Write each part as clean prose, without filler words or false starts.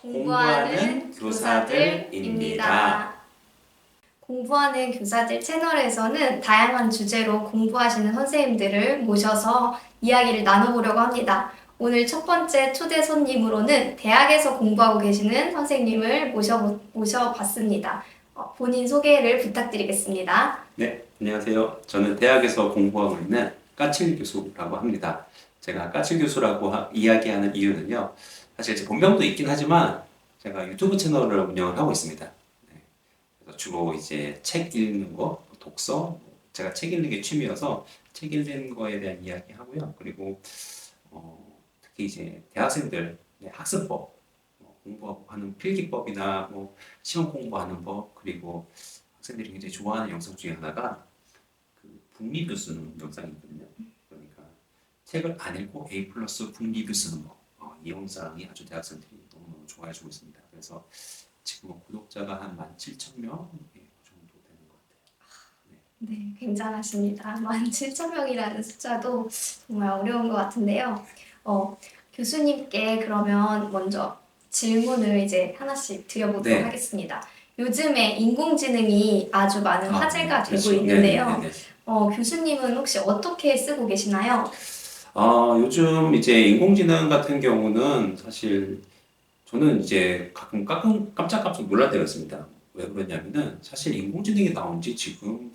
공부하는 교사들입니다. 공부하는 교사들 채널에서는 다양한 주제로 공부하시는 선생님들을 모셔서 이야기를 나눠보려고 합니다. 오늘 첫 번째 초대 손님으로는 대학에서 공부하고 계시는 선생님을 모셔봤습니다. 본인 소개를 부탁드리겠습니다. 네, 안녕하세요. 저는 대학에서 공부하고 있는 까칠 교수라고 합니다. 제가 까칠 교수라고 이야기하는 이유는요. 사실 제 본명도 있긴 하지만 제가 유튜브 채널을 운영을 하고 있습니다. 네, 그래서 주로 이제 책 읽는 거, 독서, 제가 책 읽는 게 취미여서 책 읽는 거에 대한 이야기 하고요. 그리고 특히 이제 대학생들 학습법, 공부하고 하는 필기법이나 시험 공부하는 법, 그리고 학생들이 굉장히 좋아하는 영상 중에 하나가 그 북리뷰 쓰는 영상이 있거든요. 그러니까 책을 안 읽고 A+ 북리뷰 쓰는 법. 이 영상이 아주 대학생들이 너무너무 좋아해주고 있습니다. 그래서 지금 구독자가 한 17,000명 정도 되는 것 같아요. 네, 굉장하십니다. 17,000명이라는 숫자도 정말 어려운 것 같은데요. 교수님께 그러면 먼저 질문을 이제 하나씩 드려보도록 하겠습니다. 요즘에 인공지능이 아주 많은 화제가 되고 그렇죠. 있는데요. 교수님은 혹시 어떻게 쓰고 계시나요? 요즘 이제 인공지능 같은 경우는 사실 저는 이제 가끔 깜짝깜짝 놀랄 때가 있습니다. 왜 그러냐면은 사실 인공지능이 나온 지 지금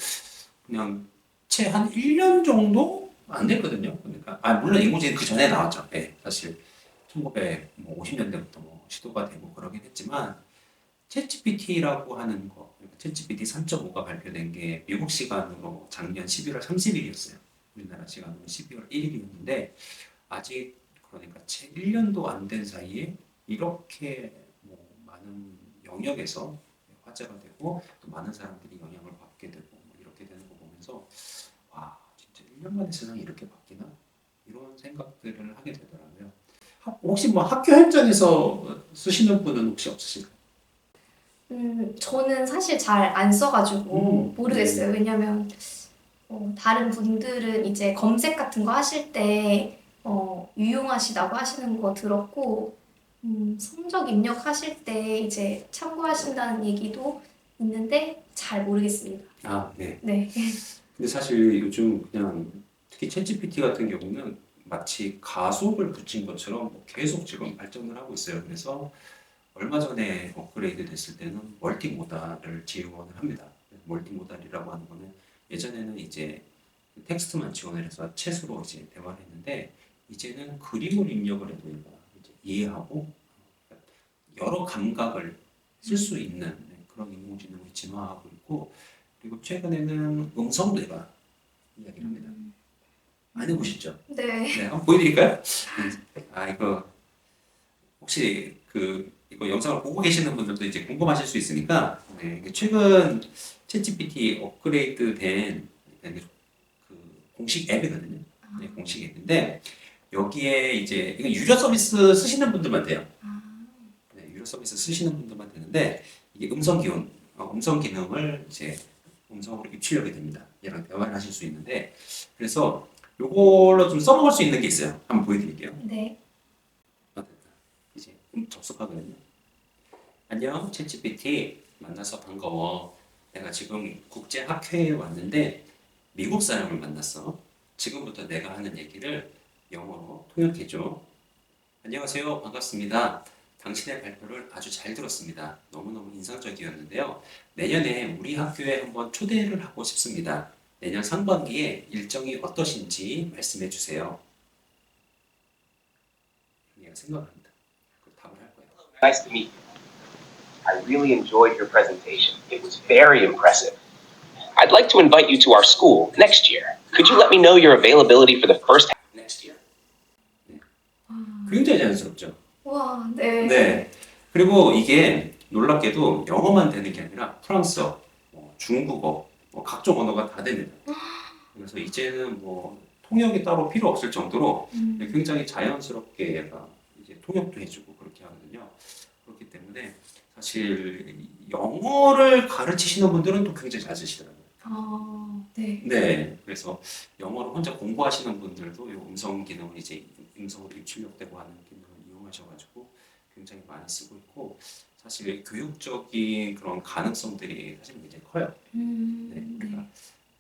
그냥 채 한 1년 정도 안 됐거든요. 그러니까 물론 인공지능 그 전에 나왔죠. 네, 사실 1950년대부터 시도가 되고 그러긴 했지만 챗GPT라고 하는 거, 챗GPT 3.5가 발표된 게 미국 시간으로 작년 11월 30일이었어요. 우리나라 시간으로 12월 1일이었는데 아직 그러니까 채 1년도 안 된 사이에 이렇게 많은 영역에서 화제가 되고 또 많은 사람들이 영향을 받게 되고 이렇게 되는 거 보면서 와 진짜 1년 만에 세상이 이렇게 바뀌나? 이런 생각들을 하게 되더라고요. 혹시 학교 현장에서 쓰시는 분은 혹시 없으실까요? 저는 사실 잘 안 써가지고 모르겠어요. 네. 왜냐면 다른 분들은 이제 검색 같은 거 하실 때 유용하시다고 하시는 거 들었고, 성적 입력하실 때 이제 참고하신다는 얘기도 있는데 잘 모르겠습니다. 네. 네. 근데 사실 요즘 그냥 특히 챗GPT 같은 경우는 마치 가속을 붙인 것처럼 계속 지금 발전을 하고 있어요. 그래서 얼마 전에 업그레이드 됐을 때는 멀티모달을 지원을 합니다. 멀티모달이라고 하는 거는 예전에는 이제 텍스트만 지원을 해서 챗으로 이제 대화를 했는데 이제는 그림을 입력을 해도 얘가 이제 이해하고 여러 감각을 쓸 수 있는 그런 인공지능을 진화하고 있고 그리고 최근에는 음성도 얘가 이야기를 합니다. 안 해보시죠? 네. 네, 한번 보여드릴까요? 이거 혹시 이거 영상을 보고 계시는 분들도 이제 궁금하실 수 있으니까 최근 챗GPT 업그레이드된 그 공식 앱이거든요. 공식 앱인데 여기에 이제 이거 유료 서비스 쓰시는 분들만 돼요. 유료 서비스 쓰시는 분들만 되는데 이게 음성 기능을 이제 음성으로 입출력이 됩니다. 얘랑 대화를 하실 수 있는데 그래서 요걸로 좀 써먹을 수 있는 게 있어요. 한번 보여드릴게요. 네. 이제 접속하거든요. 안녕, 챗GPT 만나서 반가워. 내가 지금 국제학회에 왔는데 미국 사람을 만났어. 지금부터 내가 하는 얘기를 영어로 통역해줘. 안녕하세요, 반갑습니다. 당신의 발표를 아주 잘 들었습니다. 너무너무 인상적이었는데요. 내년에 우리 학교에 한번 초대를 하고 싶습니다. 내년 상반기에 일정이 어떠신지 말씀해 주세요. 얘가 생각합니다. 그 답을 할 거예요. Nice to meet you. I really enjoyed your presentation. It was very impressive. I'd like to invite you to our school next year. Could you let me know your availability for the first Next year. 굉장히 자연스럽죠. 와, 네. 네. 그리고 이게 놀랍게도 영어만 되는 게 아니라 프랑스어, 중국어, 각종 언어가 다 됩니다. 그래서 이제는 통역이 따로 필요 없을 정도로 굉장히 자연스럽게 얘가 이제 통역도 해주고 그렇게 하거든요. 그렇기 때문에 사실 영어를 가르치시는 분들은 또 굉장히 잘 쓰시더라고요. 네. 네, 그래서 영어를 혼자 공부하시는 분들도 이 음성 기능을 이제 음성으로 입출력되고 하는 기능을 이용하셔가지고 굉장히 많이 쓰고 있고 사실 교육적인 그런 가능성들이 사실 굉장히 커요. 네, 우리가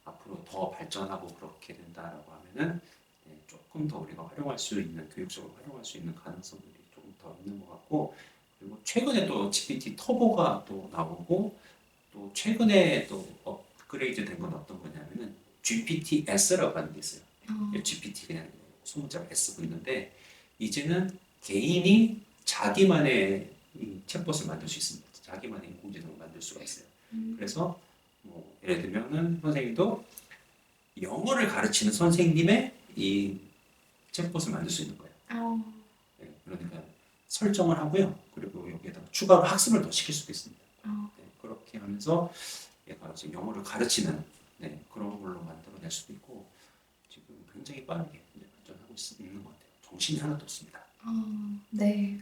앞으로 더 발전하고 그렇게 된다라고 하면은 네, 조금 더 우리가 활용할 수 있는 교육적으로 활용할 수 있는 가능성들이 조금 더 있는 것 같고 그리고 최근에 또 GPT 터보가 또 나오고 또 최근에 또 업그레이드 된 건 어떤 거냐면은 GPT-S라고 하는 게 있어요. GPT 그냥 소문자가 S 붙는데 이제는 개인이 자기만의 이 챗봇을 만들 수 있습니다. 자기만의 인공지능을 만들 수가 있어요. 그래서 뭐 예를 들면은 선생님도 영어를 가르치는 선생님의 이 챗봇을 만들 수 있는 거예요. 네, 그러니까 설정을 하고요. 그리고 여기에다가 추가로 학습을 더 시킬 수도 있습니다. 네, 그렇게 하면서 얘가 지금 영어를 가르치는 네, 그런 걸로 만들어낼 수도 있고 지금 굉장히 빠르게 이제 발전하고 있는 것 같아요. 정신이 하나도 없습니다. 네.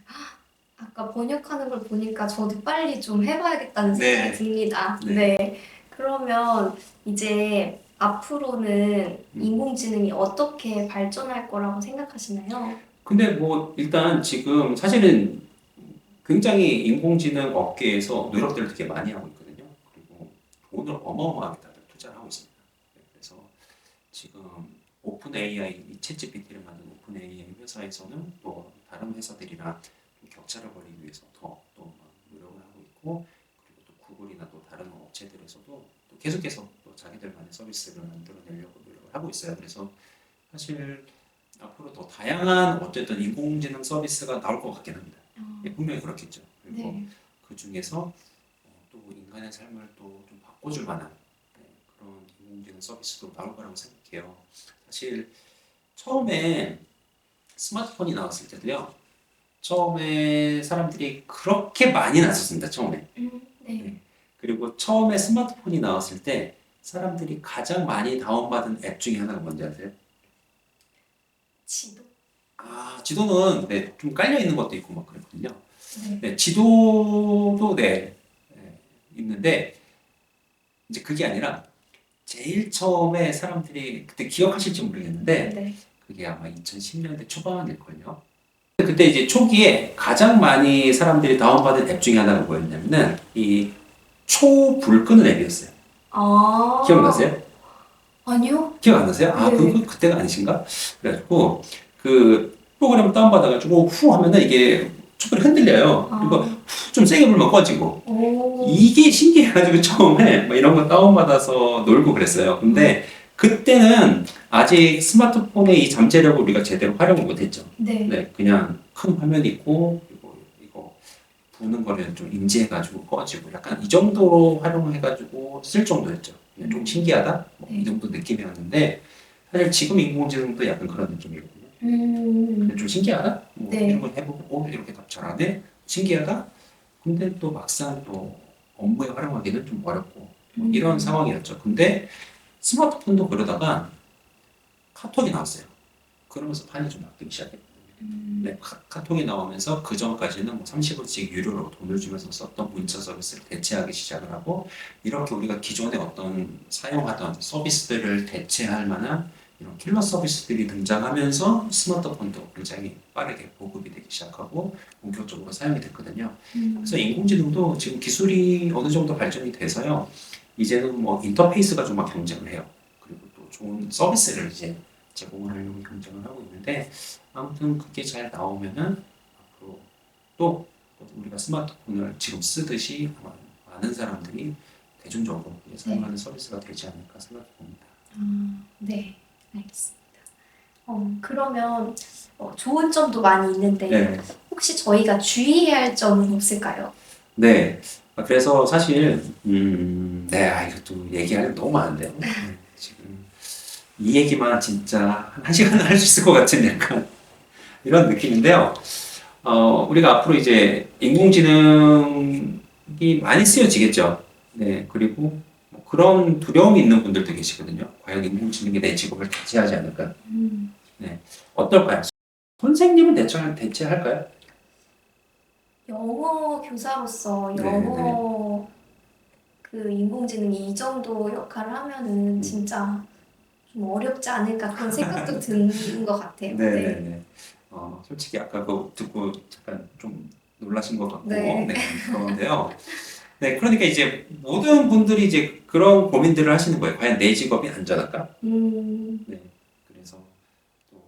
아까 번역하는 걸 보니까 저도 빨리 좀 해봐야겠다는 생각이 네. 듭니다. 네. 네. 그러면 이제 앞으로는 인공지능이 어떻게 발전할 거라고 생각하시나요? 근데 뭐 일단 지금 사실은 굉장히 인공지능 업계에서 노력들을 되게 많이 하고 있거든요. 그리고 돈을 어마어마하게 다들 투자를 하고 있습니다. 네, 그래서 지금 오픈 AI, 이 챗GPT를 만든 오픈 AI 회사에서는 또 다른 회사들이랑 좀 격차를 벌이기 위해서 더 노력을 하고 있고 그리고 또 구글이나 또 다른 업체들에서도 또 계속해서 또 자기들만의 서비스를 만들어내려고 노력을 하고 있어요. 그래서 사실 앞으로 더 다양한 어쨌든 인공지능 서비스가 나올 것 같긴 합니다. 예, 분명히 그렇겠죠. 그리고 네. 그 중에서 또 인간의 삶을 또 좀 바꿔줄 만한 네, 그런 인공지능 서비스도 나올 거라고 생각해요. 사실 처음에 스마트폰이 나왔을 때도요. 처음에 사람들이 그렇게 많이 났었습니다. 처음에. 네. 그리고 처음에 스마트폰이 나왔을 때 사람들이 가장 많이 다운받은 앱 중에 하나가 뭔지 아세요? 지도. 지도는 네, 좀 깔려 있는 것도 있고 막 그랬거든요. 네. 네, 지도도 있는데 이제 그게 아니라 제일 처음에 사람들이 그때 기억하실지 모르겠는데 네. 그게 아마 2010년대 초반일걸요. 그때 이제 초기에 가장 많이 사람들이 다운받은 앱 중에 하나가 뭐였냐면은 이 초불 끄는 앱이었어요. 기억나세요? 아니요. 기억 안 나세요? 네. 그때가 아니신가? 그래가지고 그 프로그램을 다운받아가지고 후 하면은 이게 촛불이 흔들려요. 그리고 후 좀 세게 불면 꺼지고 이게 신기해가지고 처음에 뭐 이런 거 다운받아서 놀고 그랬어요. 근데 그때는 아직 스마트폰의 이 잠재력을 우리가 제대로 활용을 못했죠. 네. 네, 그냥 큰 화면 있고 그리고 이거 부는 거를 좀 인지해가지고 꺼지고 약간 이 정도로 활용해가지고 쓸 정도였죠. 그냥 좀 신기하다 뭐 이 정도 느낌이었는데 사실 지금 인공지능도 약간 그런 느낌이거든요. 근데 좀 신기하다? 뭐 네. 이런 걸 해보고 이렇게 답 잘하네? 신기하다? 근데 또 막상 또 업무에 활용하기는 좀 어렵고 뭐 이런 상황이었죠. 근데 스마트폰도 그러다가 카톡이 나왔어요. 그러면서 판이 좀 바뀌기 시작했거든요. 네, 카톡이 나오면서 그 전까지는 뭐 30원씩 유료로 돈을 주면서 썼던 문자 서비스를 대체하기 시작을 하고 이렇게 우리가 기존에 어떤 사용하던 서비스들을 대체할 만한 이런 킬러 서비스들이 등장하면서 스마트폰도 굉장히 빠르게 보급이 되기 시작하고 본격적으로 사용이 됐거든요. 그래서 인공지능도 지금 기술이 어느 정도 발전이 돼서요. 이제는 뭐 인터페이스가 좀 막 경쟁을 해요. 그리고 또 좋은 서비스를 이제 제공을 하려고 경쟁을 하고 있는데 아무튼 그게 잘 나오면은 앞으로 또 우리가 스마트폰을 지금 쓰듯이 아마 많은 사람들이 대중적으로 사용하는 서비스가 되지 않을까 생각합니다. 네. 알겠습니다. 그러면 좋은 점도 많이 있는데 네. 혹시 저희가 주의해야 할 점은 없을까요? 네. 그래서 사실 이것도 얘기하면 너무 많은데요. 지금 이 얘기만 진짜 한 시간을 할 수 있을 것 같은 약간 이런 느낌인데요. 우리가 앞으로 이제 인공지능이 많이 쓰여지겠죠. 네, 그리고 뭐 그런 두려움이 있는 분들도 계시거든요. 과연 인공지능이 내 직업을 대체하지 않을까? 네, 어떨까요? 선생님은 대체할까요? 영어 교사로서 네, 영어 그 인공지능이 이 정도 역할을 하면은 진짜 좀 어렵지 않을까 그런 생각도 드는 것 같아요. 네. 솔직히 아까 그거 듣고 잠깐 좀 놀라신 것 같고, 네. 네, 그런데요. 네, 그러니까 이제 모든 분들이 이제 그런 고민들을 하시는 거예요. 과연 내 직업이 안전할까? 네, 그래서 또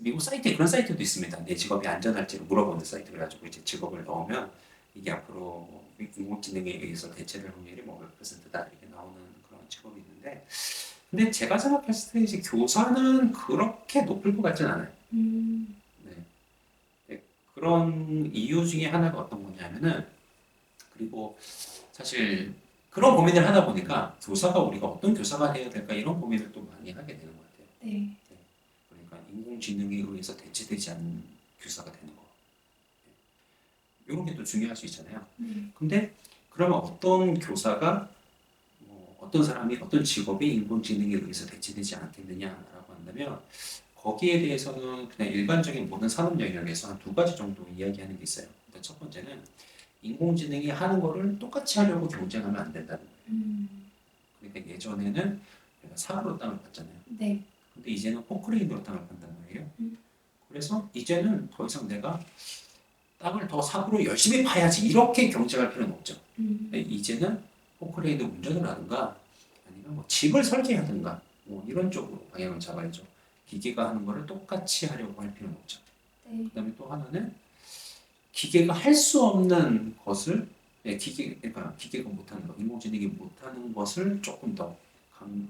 미국 사이트에 그런 사이트도 있습니다. 내 직업이 안전할지를 물어보는 사이트 그래가지고 이제 직업을 넣으면 이게 앞으로 인공지능에 의해서 대체될 확률이 뭐 몇 퍼센트다 이렇게 나오는 그런 직업이 있는데, 근데 제가 생각했을 때 이제 교사는 그렇게 높을 것 같진 않아요. 네. 네, 그런 이유 중에 하나가 어떤 거냐면은, 그리고 사실 그런 고민을 하다 보니까 교사가 우리가 어떤 교사가 되어야 될까 이런 고민을 또 많이 하게 되는 것 같아요. 네. 네. 그러니까 인공지능에 의해서 대체되지 않는 교사가 되는 거. 이런 게 또 중요할 수 있잖아요. 근데 그러면 어떤 교사가 어떤 사람이 어떤 직업이 인공지능에 의해서 대체되지 않겠느냐라고 한다면 거기에 대해서는 그냥 일반적인 모든 산업 영역에서 한 두 가지 정도 이야기하는 게 있어요. 일단 첫 번째는 인공지능이 하는 거를 똑같이 하려고 경쟁하면 안 된다는 거예요. 그러니까 예전에는 내가 사고로 땅을 팠잖아요. 네. 근데 이제는 포크레인으로 땅을 판다는 거예요. 그래서 이제는 더 이상 내가 땅을 더 사고로 열심히 파야지 이렇게 경쟁할 필요는 없죠. 이제는 포크레인으로 운전을 하든가 아니면 뭐 집을 설계하든가 뭐 이런 쪽으로 방향을 잡아야죠. 기계가 하는 거를 똑같이 하려고 할 필요는 없죠. 네. 그다음에 또 하나는 기계가 할 수 없는 것을 그러니까 기계가 못하는 것, 인공지능이 못하는 것을 조금 더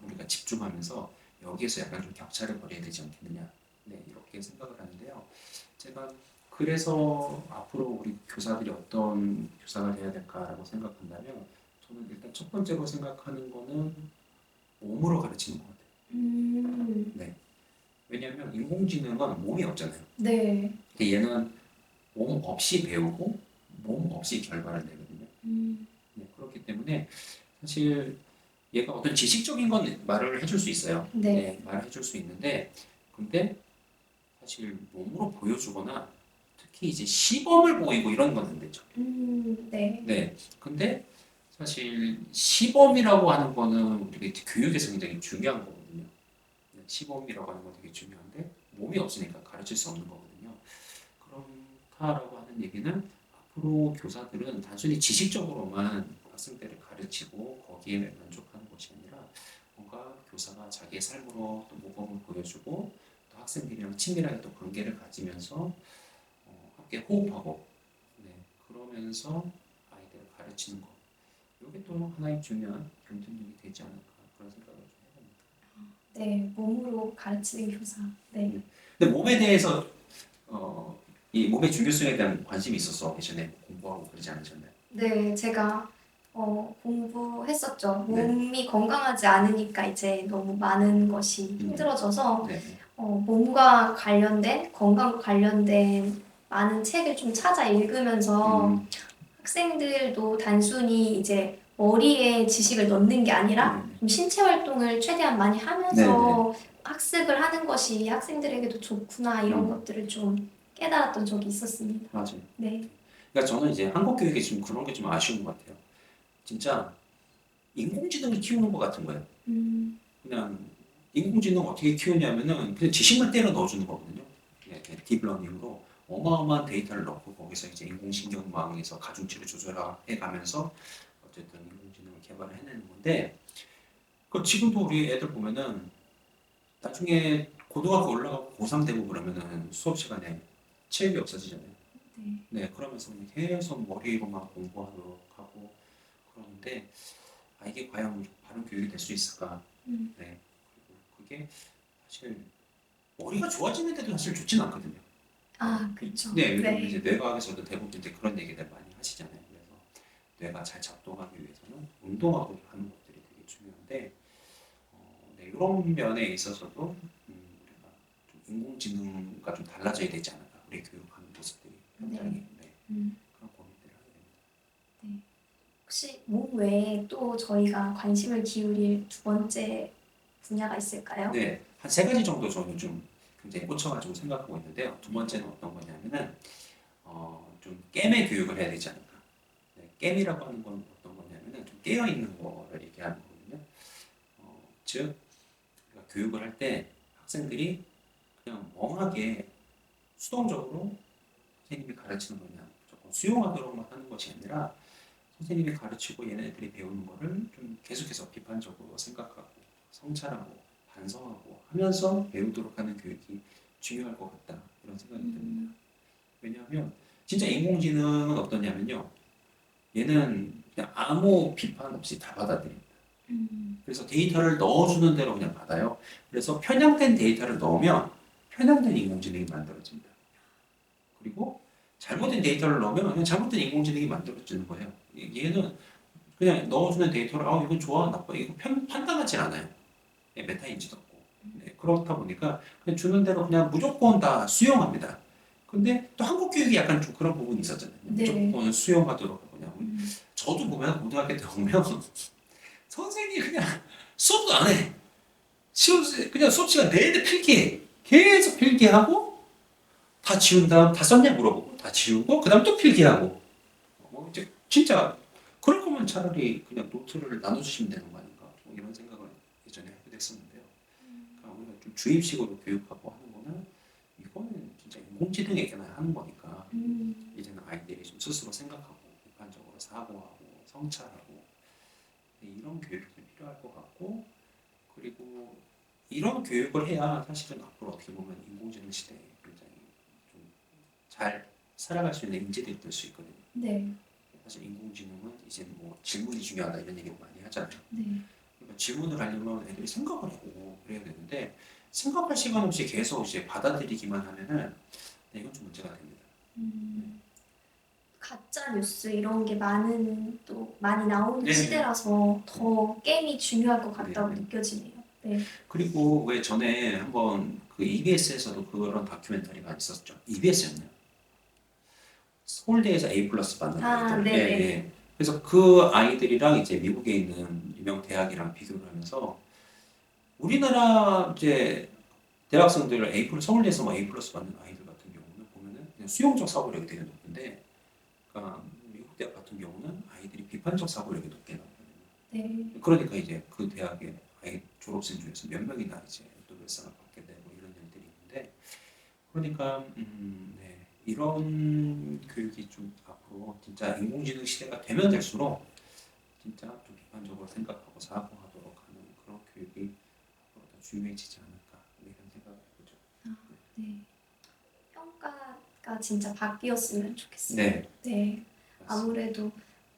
우리가 집중하면서 여기에서 약간 좀 격차를 벌여야 되지 않겠느냐. 네, 이렇게 생각을 하는데요. 제가 그래서 앞으로 우리 교사들이 어떤 교사가 돼야 될까라고 생각한다면 저는 일단 첫 번째로 생각하는 거는 몸으로 가르치는 것 같아요. 네. 왜냐하면 인공지능은 몸이 없잖아요. 네. 근데 얘는 몸 없이 배우고 몸 없이 결과를 내거든요. 네, 그렇기 때문에 사실 얘가 어떤 지식적인 건 말을 해줄 수 있어요. 네. 네, 말을 해줄 수 있는데 근데 사실 몸으로 보여주거나 특히 이제 시범을 보이고 이런 건 안 되죠. 네. 네, 근데 사실 시범이라고 하는 거는 우리가 이제 교육에서 굉장히 중요한 거거든요. 네, 시범이라고 하는 건 되게 중요한데 몸이 없으니까 가르칠 수 없는 거거든요. 그렇다라고 하는 얘기는 앞으로 교사들은 단순히 지식적으로만 학생들을 가르치고 거기에 만족하는 것이 아니라 뭔가 교사가 자기의 삶으로 또 모범을 보여주고 또 학생들이랑 친밀하게 또 관계를 가지면서 함께 호흡하고 네, 그러면서 아이들을 가르치는 것 이게 또 하나의 중요한 경쟁력이 되지 않을까 그런 생각을 좀 해봅니다. 네. 몸으로 가르치는 교사. 네. 근데 몸에 대해서 이 몸의 중요성에 대한 관심이 있어서 예전에 공부하고 그러지 않으셨나요? 네. 제가 공부했었죠. 네. 몸이 건강하지 않으니까 이제 너무 많은 것이 힘들어져서 네. 몸과 관련된 건강과 관련된 많은 책을 좀 찾아 읽으면서 학생들도 단순히 이제 머리에 지식을 넣는 게 아니라 좀 신체 활동을 최대한 많이 하면서 학습을 하는 것이 학생들에게도 좋구나 이런 것들을 좀 깨달았던 적이 있었습니다. 맞아요. 네. 그러니까 저는 이제 한국 교육에 지금 그런 게 좀 아쉬운 것 같아요. 진짜 인공지능을 키우는 것 같은 거예요. 그냥 인공지능 어떻게 키우냐면은 그냥 지식만 때려 넣어주는 거거든요. 네, 딥러닝으로 어마어마한 데이터를 넣고 거기서 이제 인공신경망에서 가중치를 조절해 가면서 어쨌든 인공지능을 개발을 해내는 건데 그 지금도 우리 애들 보면은 나중에 고등학교 올라가고 고3 되고 그러면은 수업 시간에 체육이 없어지잖아요. 네. 네, 그러면서 계속 머리로만 공부하도록 하고 그러는데 이게 과연 바른 교육이 될 수 있을까? 네, 그리고 그게 사실 머리가 좋아지는데도 사실 좋지는 않거든요. 그렇죠. 네, 왜냐면 이제 뇌과학에서도 대부분 이제 그런 얘기들 많이 하시잖아요. 그래서 뇌가 잘 작동하기 위해서는 운동하고 하는 것들이 되게 중요한데 네, 이런 면에 있어서도 우리가 좀 인공지능과 좀 달라져야 되지 않을까? 우리 교육하는 모습들이 굉장히 네, 그런 고민들을 하게 됩니다. 혹시 몸 외에 또 저희가 관심을 기울일 두 번째 분야가 있을까요? 네, 한 세 가지 정도 저는 좀 굉장히 꽂혀가지고 생각하고 있는데요. 두 번째는 어떤 거냐면은 좀 게임의 교육을 해야 되지 않을까. 네, 게임이라고 하는 건 어떤 거냐면은 좀 깨어 있는 거를 얘기하는 거거든요. 즉 우리가 교육을 할 때 학생들이 그냥 멍하게 수동적으로 선생님이 가르치는 거냐, 저 수용하도록만 하는 것이 아니라 선생님이 가르치고 얘네들이 배우는 거를 좀 계속해서 비판적으로 생각하고 성찰하고 반성하고 하면서 배우도록 하는 교육이 중요할 것 같다 이런 생각이 듭니다. 왜냐하면 진짜 인공지능은 어떠냐면요. 얘는 그냥 아무 비판 없이 다 받아들입니다. 그래서 데이터를 넣어주는 대로 그냥 받아요. 그래서 편향된 데이터를 넣으면 편향된 인공지능이 만들어집니다. 그리고 잘못된 데이터를 넣으면 그냥 잘못된 인공지능이 만들어지는 거예요. 얘는 그냥 넣어주는 데이터를 이건 좋아 나빠 이거 판단하지 않아요. 메타인지도 없고. 네, 그렇다 보니까 그냥 주는 대로 그냥 무조건 다 수용합니다. 근데 또 한국 교육이 약간 좀 그런 부분이 있었잖아요. 네. 무조건 수용하도록 하고 그냥 저도 보면 고등학교 때 보면 선생님이 그냥 수업도 안 해. 그냥 수업 시간 내내 필기해. 계속 필기하고 다 지운 다음 다 썼냐 물어보고 다 지우고 그 다음 또 필기하고 이제 진짜 그럴 거면 차라리 그냥 노트를 나눠주시면 되는 거 아닌가 이런 생각을 예전에 하게 됐었는데요. 그러니까 우리가 좀 주입식으로 교육하고 하는 거는 이거는 진짜 인공지능에게나 하는 거니까 이제는 아이들이 좀 스스로 생각하고 비판적으로 사고하고 성찰하고 이런 교육이 좀 필요할 것 같고 그리고 이런 교육을 해야 사실은 앞으로 어떻게 보면 인공지능 시대에 굉장히 좀 잘 살아갈 수 있는 인재들이 될 수 있거든요. 네. 사실 인공지능은 이제 뭐 질문이 중요하다 이런 얘기를 많이 하잖아요. 네. 그러니까 질문을 하려면 애들이 생각을 하고 그래야 되는데 생각할 시간 없이 계속 이제 받아들이기만 하면은 이건 좀 문제가 됩니다. 가짜 뉴스 이런 게 많이 나오는 네. 시대라서 더 게임이 중요할 것 같다고 네. 느껴지네요. 네. 그리고 왜 전에 한번 그 EBS에서도 그런 다큐멘터리가 있었죠. EBS였나요? 서울대에서 A 플러스 받는 아이들. 네네. 예. 그래서 그 아이들이랑 이제 미국에 있는 유명 대학이랑 비교를 하면서 우리나라 이제 대학생들을 서울대에서 뭐 A 플러스 받는 아이들 같은 경우는 보면은 그냥 수용적 사고력이 되게 높은데, 그러니까 미국 대학 같은 경우는 아이들이 비판적 사고력이 높게 나오거든요. 네. 그러니까 이제 그 대학의 아이 졸업생 중에서 몇 명이나 이제 노벨상을 받게 되고 이런 일들이 있는데, 그러니까 네, 이런 교육이 좀 앞으로 진짜 인공지능 시대가 되면 될수록 진짜 좀 비판적으로 생각하고 사고하도록 하는 그런 교육이 앞으로 더 중요해지지 않을까 이런 생각을 해보죠. 네. 평가가 진짜 바뀌었으면 좋겠어요. 네, 네. 맞습니다. 아무래도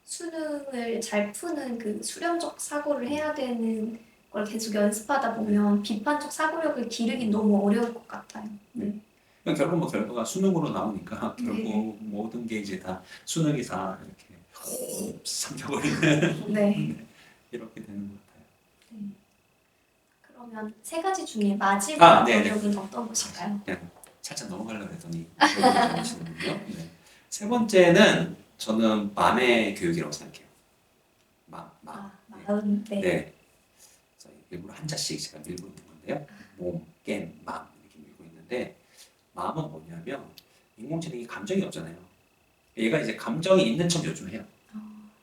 수능을 잘 푸는 그 수렴적 사고를 해야 되는 걸 계속 연습하다 보면 비판적 사고력을 기르기 너무 어려울 것 같아요. 네. 그러니까 결국 뭐 결과가 수능으로 나오니까 네. 결국 모든 게 이제 다 수능이 다 이렇게 호흡 삼켜버리는 네. 이렇게 되는 것 같아요. 그러면 세 가지 중에 마지막 네네. 어려움은 어떤 것일까요? 그냥 살짝 넘어가려고 했더니 하시는군요. 네. 세 번째는 저는 마음의 교육이라고 생각해요. 마음. 마음. 네. 네. 그래서 일부러 한자씩 제가 밀고 있는 건데요. 몸, 깸, 마음 이렇게 밀고 있는데, 마음은 뭐냐면 인공지능이 감정이 없잖아요. 얘가 이제 감정이 있는 척 요즘 해요.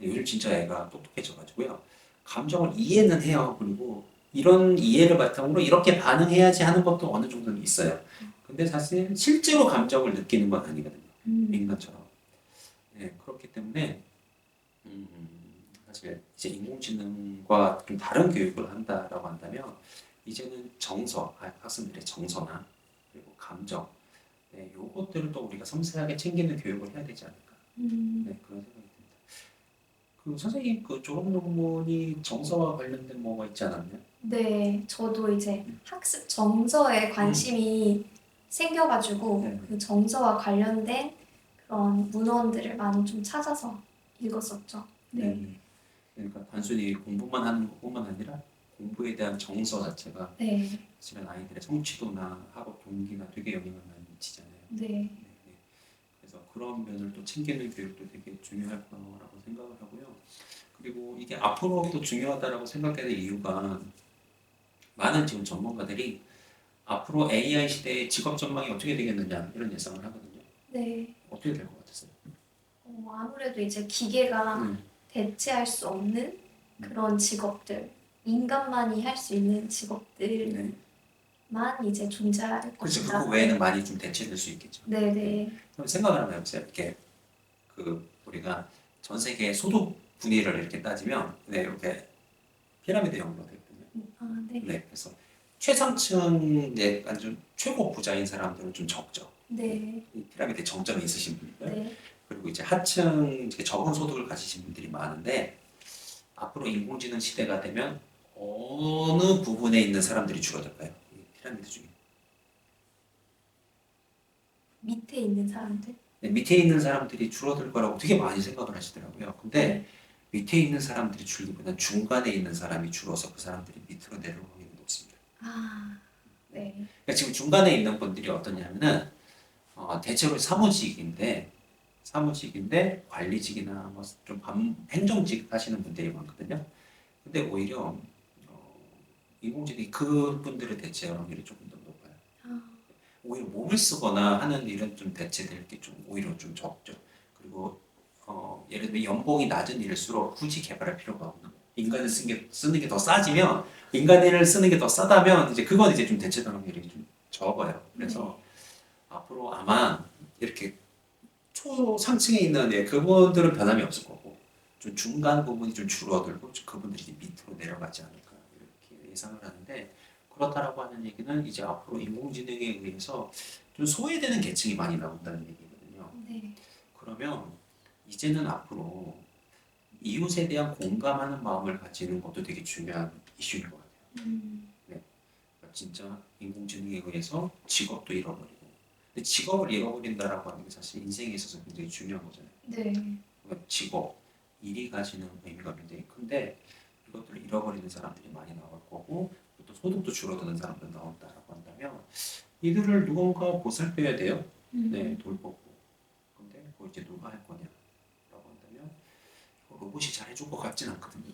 요즘 진짜 애가 똑똑해져가지고요. 감정을 이해는 해요. 그리고 이런 이해를 바탕으로 이렇게 반응해야지 하는 것도 어느 정도는 있어요. 근데 사실 실제로 감정을 느끼는 건 아니거든요. 인간처럼. 네, 그렇기 때문에 사실 이제 인공지능과 좀 다른 교육을 한다라고 한다면 이제는 정서, 학생들의 정서나 그리고 감정, 네, 요것들을 또 우리가 섬세하게 챙기는 교육을 해야 되지 않을까. 네, 그런 생각이 듭니다. 그 선생님 그 졸업 논문이 정서와 관련된 뭐가 있지 않았나요? 네, 저도 이제 학습 정서에 관심이 생겨가지고 네. 그 정서와 관련된 그런 문헌들을 많이 좀 찾아서 읽었었죠. 네. 그러니까 단순히 공부만 하는 것뿐만 아니라 공부에 대한 정서 자체가 네. 사실은 아이들의 성취도나 학업 동기나 되게 영향을 많이 미치잖아요. 네. 네. 그래서 그런 면을 또 챙기는 교육도 되게 중요할 거라고 생각을 하고요. 그리고 이게 앞으로 또 중요하다라고 생각되는 이유가 많은 지금 전문가들이 앞으로 AI 시대의 직업 전망이 어떻게 되겠느냐 이런 예상을 하거든요. 네. 어떻게 될 것 같으세요? 아무래도 이제 기계가 대체할 수 없는 그런 직업들, 인간만이 할 수 있는 직업들만 네. 이제 존재할 그렇죠. 것이다. 그거 외에는 많이 좀 대체될 수 있겠죠. 네네. 그럼 생각을 한번 해보세요. 이렇게 그 우리가 전 세계 소득 분위를 이렇게 따지면 네, 이렇게 피라미드형으로 되어 있거든요. 아, 네. 네, 그래서 최상층 네, 좀 최고 부자인 사람들은 좀 적죠. 네. 이 피라미드 정점에 있으신 분들. 네. 그리고 이제 하층 이제 적은 소득을 가지신 분들이 많은데 앞으로 인공지능 시대가 되면 어느 부분에 있는 사람들이 줄어들까요? 이 피라미드 중에. 밑에 있는 사람들. 네, 밑에 있는 사람들이 줄어들 거라고 되게 많이 생각을 하시더라고요. 근데 네. 밑에 있는 사람들이 줄기보다 중간에 있는 사람이 줄어서 그 사람들이 밑으로 내려올 확률이 높습니다. 아, 네. 그러니까 지금 중간에 있는 분들이 어떠냐면은 대체로 사무직인데 관리직이나 뭐좀 행정직 하시는 분들이 많거든요. 근데 오히려 인공지능이 그분들을 대체할 확률이 조금 더 높아요. 아, 오히려 몸을 쓰거나 하는 일은 좀 대체될 게 좀 오히려 좀 적죠. 그리고 예를 들면 연봉이 낮은 일일수록 굳이 개발할 필요가 없는 거예요. 인간을 쓰는 게 더 싸지면 인간을 쓰는 게 더 싸다면 이제 그건 이제 좀 대체될 확률이 좀 적어요. 그래서 앞으로 아마 이렇게 초상층에 있는 그분들은 변함이 없을 거고 좀 중간 부분이 좀 줄어들고 그분들이 이제 밑으로 내려가지 않을까 이렇게 예상을 하는데 그렇다라고 하는 얘기는 이제 앞으로 인공지능에 의해서 좀 소외되는 계층이 많이 나온다는 얘기거든요. 네. 그러면 이제는 앞으로 이웃에 대한 공감하는 마음을 가지는 것도 되게 중요한 이슈인 것 같아요. 그러니까 진짜 인공지능에 의해서 직업도 잃어버리고 근데 직업을 잃어버린다라고 하는 게 사실 인생에 있어서 굉장히 중요한 거잖아요. 네. 그러니까 직업, 일이 가지는 의미가 굉장히 큰데 이것들을 잃어버리는 사람들이 많이 나올 거고 또 소득도 줄어드는 사람도 나온다라고 한다면 이들을 누군가 보살펴야 돼요. 네, 돌보고. 근데 그거 이제 누가 할 거냐라고 한다면 로봇이 잘 해줄 것 같진 않거든요.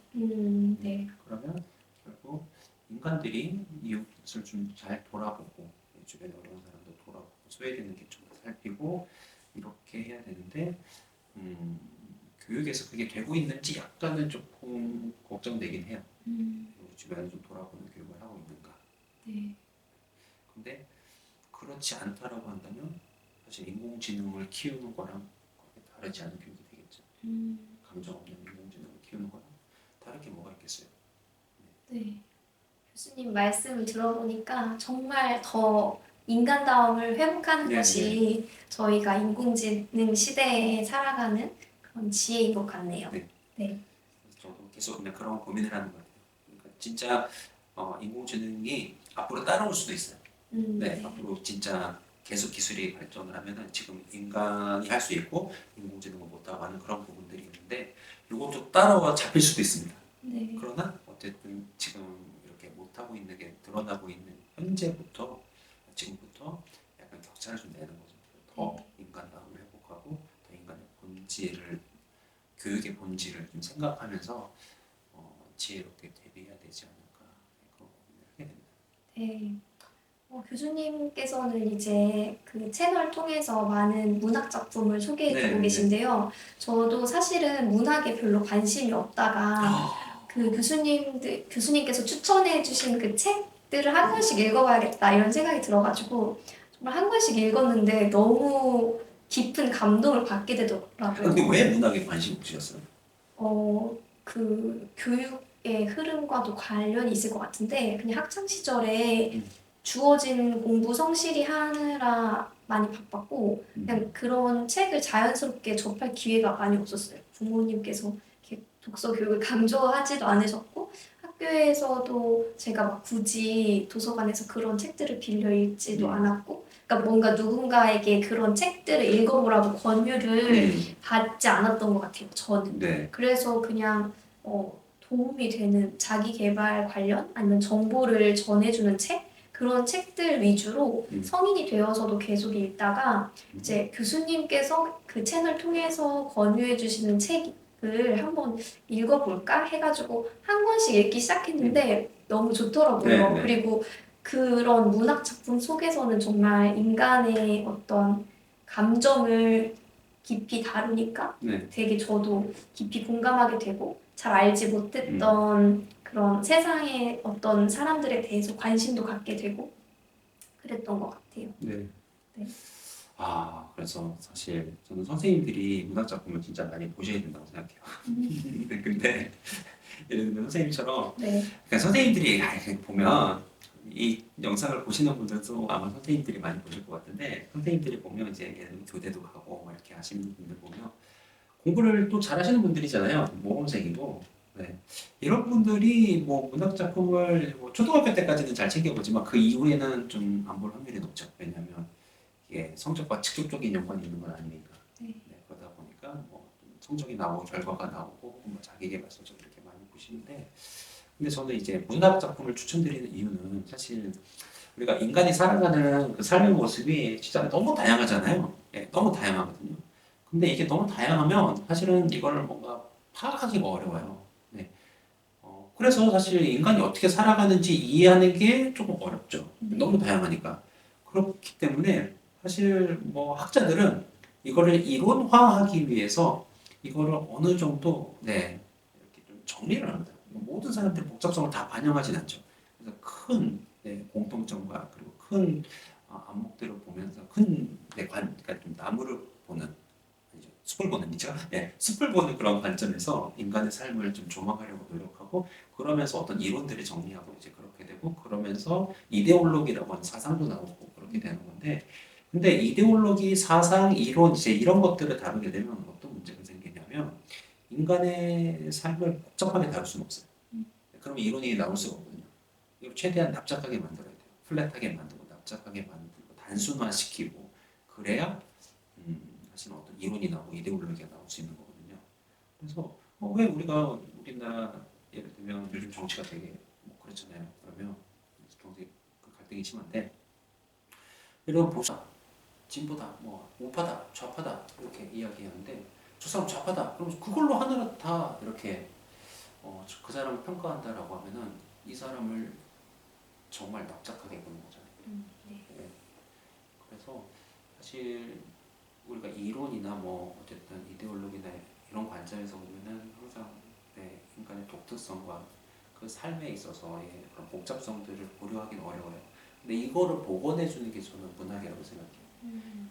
네. 그러면 결국 인간들이 이웃을 좀 잘 돌아보고 주변에 어려운 사람도 돌아보고 소외되는 계층도 살피고 이렇게 해야 되는데 교육에서 그게 되고 있는지 약간은 조금 걱정되긴 해요. 우리 주변을 좀 돌아보는 교육을 하고 있는가. 네. 근데 그렇지 않다라고 한다면 사실 인공지능을 키우는 거랑 거의 다르지 않은 교육이 되겠죠. 감정 없는 인공지능을 키우는 거랑 다를 게 뭐가 있겠어요. 네. 교수님 말씀을 들어보니까 정말 더 인간다움을 회복하는 네, 것이 저희가 인공지능 시대에 살아가는 그런 지혜인 것 같네요. 네. 네. 저도 계속 그냥 그런 고민을 하는 것 같아요. 그러니까 진짜 인공지능이 앞으로 따라올 수도 있어요. 네, 네. 앞으로 진짜 계속 기술이 발전을 하면은 지금 인간이 할 수 있고 인공지능은 못하고 하는 그런 부분들이 있는데 이것도 따라와 잡힐 수도 있습니다. 네. 그러나 어쨌든 지금 이렇게 못하고 있는 게 드러나고 있는 현재부터 지금부터 약간 격차를 좀 내는 거죠. 더 인간다움을 회복하고 더 인간의 본질을 교육의 본질을 좀 생각하면서 지혜롭게 대비해야 되지 않을까 그런 고민을 하게 됩니다. 네. 교수님께서는 이제 그 채널 통해서 많은 문학 작품을 소개해주고 네, 계신데요. 저도 사실은 문학에 별로 관심이 없다가 아, 그 교수님께서 추천해주신 그 책들을 한 권씩 읽어봐야겠다 이런 생각이 들어가지고 정말 한 권씩 읽었는데 너무 깊은 감동을 받게 되더라고요. 근데 왜 문학에 관심 없으셨어요? 그 교육의 흐름과도 관련이 있을 것 같은데 그냥 학창 시절에 주어진 공부 성실히 하느라 많이 바빴고 그냥 그런 책을 자연스럽게 접할 기회가 많이 없었어요. 부모님께서 이렇게 독서 교육을 강조하지도 않으셨고 학교에서도 제가 막 굳이 도서관에서 그런 책들을 빌려 읽지도 않았고 그러니까 뭔가 누군가에게 그런 책들을 읽어보라고 권유를 받지 않았던 것 같아요. 저는. 네. 그래서 그냥 도움이 되는 자기 개발 관련 아니면 정보를 전해주는 책 그런 책들 위주로 성인이 되어서도 계속 읽다가 이제 교수님께서 그 채널 통해서 권유해 주시는 책을 한번 읽어볼까 해가지고 한 권씩 읽기 시작했는데 너무 좋더라고요. 네, 네. 그리고 그런 문학 작품 속에서는 정말 인간의 어떤 감정을 깊이 다루니까 네. 되게 저도 깊이 공감하게 되고 잘 알지 못했던 그런 세상의 어떤 사람들에 대해서 관심도 갖게 되고 그랬던 것 같아요. 네. 네. 그래서 사실 저는 선생님들이 문학 작품을 진짜 많이 보셔야 된다고 생각해요. 근데 예를 들면 선생님처럼 네. 그러니까 선생님들이 보면 이 영상을 보시는 분들도 아마 선생님들이 많이 보실 것 같은데 선생님들이 보면 이제 예를 들면 교대도 가고 뭐 이렇게 하시는 분들 보면 공부를 또 잘하시는 분들이잖아요. 모범생이고. 네. 이런 분들이 뭐 문학 작품을 뭐 초등학교 때까지는 잘 챙겨보지만 그 이후에는 좀 안 볼 확률이 높죠. 왜냐하면 이게 성적과 직접적인 연관이 있는 건 아니니까. 네. 네, 그러다 보니까 뭐 성적이 나오고 결과가 나오고 뭐 자기계발서적 이렇게 많이 보시는데 근데 저는 이제 문학 작품을 추천드리는 이유는 사실 우리가 인간이 살아가는 그 삶의 모습이 진짜 너무 다양하잖아요. 예, 너무 다양하거든요. 근데 이게 너무 다양하면 사실은 이걸 뭔가 파악하기가 어려워요. 네. 그래서 사실 인간이 어떻게 살아가는지 이해하는 게 조금 어렵죠. 네. 너무 다양하니까. 그렇기 때문에 사실 뭐 학자들은 이거를 이론화하기 위해서 이거를 어느 정도 이렇게 좀 정리를 합니다. 모든 사람들의 복잡성을 다 반영하진 않죠. 그래서 큰 공통점과 그리고 큰 안목들을 보면서 그러니까 좀 나무를 보는 아니죠. 숲을 보는 니죠. 숲을 보는 그런 관점에서 인간의 삶을 좀 조망하려고 노력하고 그러면서 어떤 이론들을 정리하고 이제 그렇게 되고 그러면서 이데올로기라고 하는 사상도 나오고 그렇게 되는 건데 근데 이데올로기, 사상, 이론 이제 이런 것들을 다루게 되면 어떤 문제가 생기냐면 인간의 삶을 복잡하게 다룰 수는 없어요. 그러면 이론이 나올 수가 없거든요. 이걸 최대한 납작하게 만들어야 돼요. 플랫하게 만들고 납작하게 만들고 단순화시키고 그래야 사실은 어떤 이론이 나오고 이데올로기가 나올 수 있는 거거든요. 그래서 왜 우리가 우리나라 예를 들면 요즘 정치가 되게 뭐 그렇잖아요. 그러면 굉장히 그 갈등이 심한데 이런 보수 진보다 뭐 우파다 좌파다 이렇게 이야기하는데 저 사람 좌파다 그러면 그걸로 하나를 다 이렇게 그 사람을 평가한다라고 하면은 이 사람을 정말 납작하게 보는 거잖아요. 네. 네. 그래서 사실 우리가 이론이나 뭐 어쨌든 이데올로기나 이런 관점에서 보면은 항상 인간의 독특성과 그 삶에 있어서의 그런 복잡성들을 고려하기는 어려워요. 근데 이거를 복원해 주는 게 저는 문학이라고 생각해요.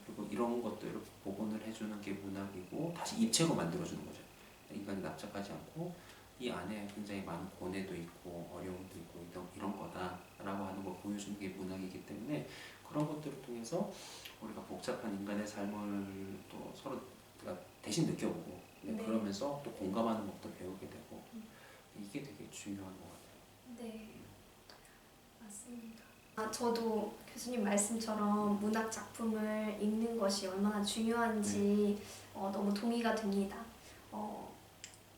그리고 이런 것들을 복원을 해주는 게 문학이고 다시 입체로 만들어주는 거죠. 인간이 납작하지 않고 이 안에 굉장히 많은 고뇌도 있고 어려움도 있고 이런 거다라고 하는 걸 보여주는 게 문학이기 때문에 그런 것들을 통해서 우리가 복잡한 인간의 삶을 또 서로 대신 느껴보고 네. 그러면서 또 공감하는 법도 배우게 되고 이게 되게 중요한 것 같아요. 네, 맞습니다. 저도 교수님 말씀처럼 문학 작품을 읽는 것이 얼마나 중요한지 너무 동의가 됩니다.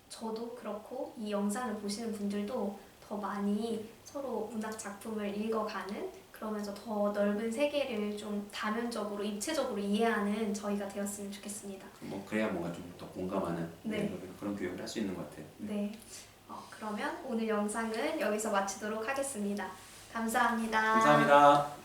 저도 그렇고 이 영상을 보시는 분들도 더 많이 서로 문학 작품을 읽어가는 그러면서 더 넓은 세계를 좀 다면적으로 입체적으로 이해하는 저희가 되었으면 좋겠습니다. 뭐 그래야 뭔가 좀 더 공감하는 네. 그런 교육을 할 수 있는 것 같아요. 네. 그러면 오늘 영상은 여기서 마치도록 하겠습니다. 감사합니다. 감사합니다.